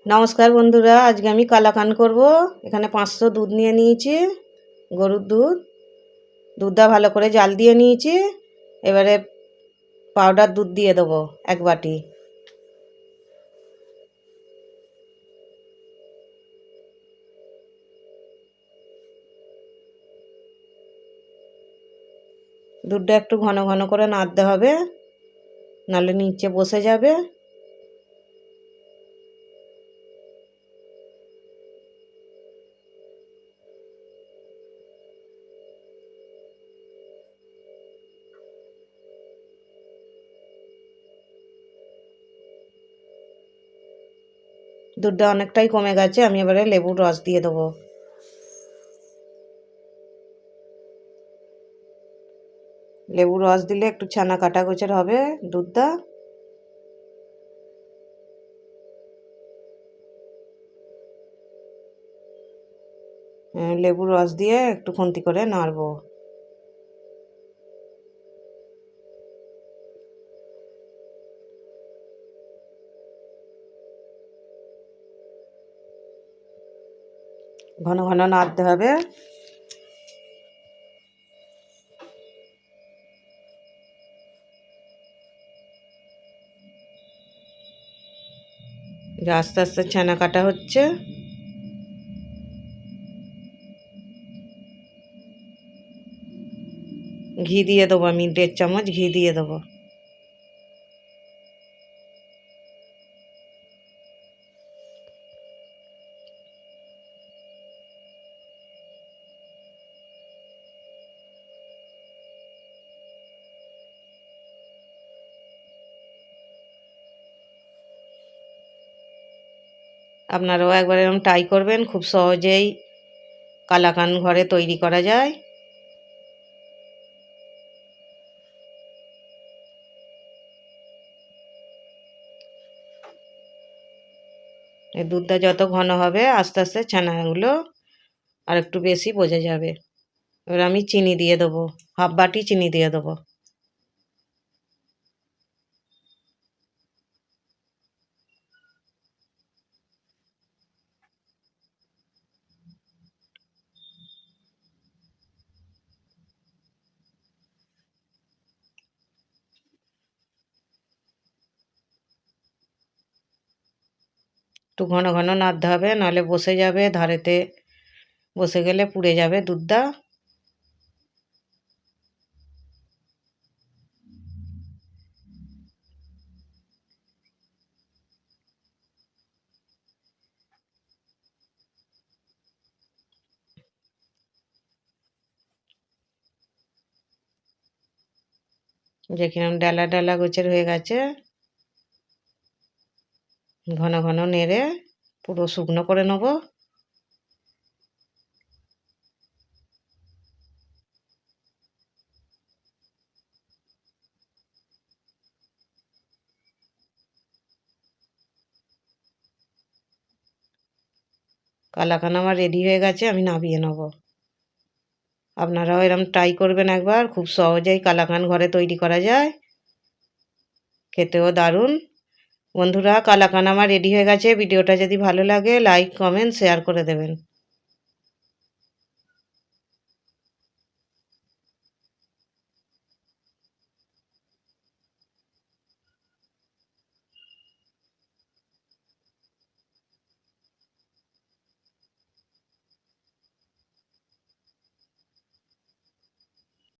নমস্কার বন্ধুরা, আজকে আমি কালাকান করব। এখানে 500 দুধ নিয়ে নিয়েছি, গরুর দুধটা ভালো করে জাল দিয়ে নিয়েছি। এবারে পাউডার দুধ দিয়ে দেবো 1 বাটি। দুধটা একটু ঘন ঘন করে নাড়তে হবে, নাহলে নিচে বসে যাবে। দুধটা অনেকটাই কমে গেছে, আমি এবারে লেবুর রস দিয়ে দেবো। লেবুর রস দিলে একটু ছানা কাটা গোছের হবে দুধটা। লেবুর রস দিয়ে একটু খুন্তি করে নাড়বো। ঘন ঘন নাড়তে হবে। আস্তে আস্তে ছানা কাটা হচ্ছে। ঘি দিয়ে দেবো, আমি 1.5 চামচ ঘি দিয়ে দেবো। আপনারাও একবার এরকম ট্রাই করবেন, খুব সহজেই কালাকান ঘরে তৈরি করা যায়। এই দুধটা যত ঘন হবে আস্তে আস্তে ছানাগুলো আর একটু বেশি বোঝা যাবে। এবার আমি চিনি দিয়ে দেবো, 1/2 বাটি চিনি দিয়ে দেবো। একটু ঘন ঘন নাড়তে হবে, নাহলে বসে যাবে ধারেতে, বসে গেলে পুড়ে যাবে দুধটা। যে কিরম ডালা ডালা গোছের হয়ে গেছে, ঘন ঘন নেড়ে পুরো শুকনো করে নেব। কালাকান আমার রেডি হয়ে গেছে, আমি নামিয়ে নেব। আপনারাও এরকম ট্রাই করবেন একবার, খুব সহজেই কালাকান ঘরে তৈরি করা যায়, খেতেও দারুণ। বন্ধুরা, কালাকান আমার রেডি হয়ে গেছে। ভিডিওটা যদি ভালো লাগে লাইক কমেন্ট শেয়ার করে দেবেন।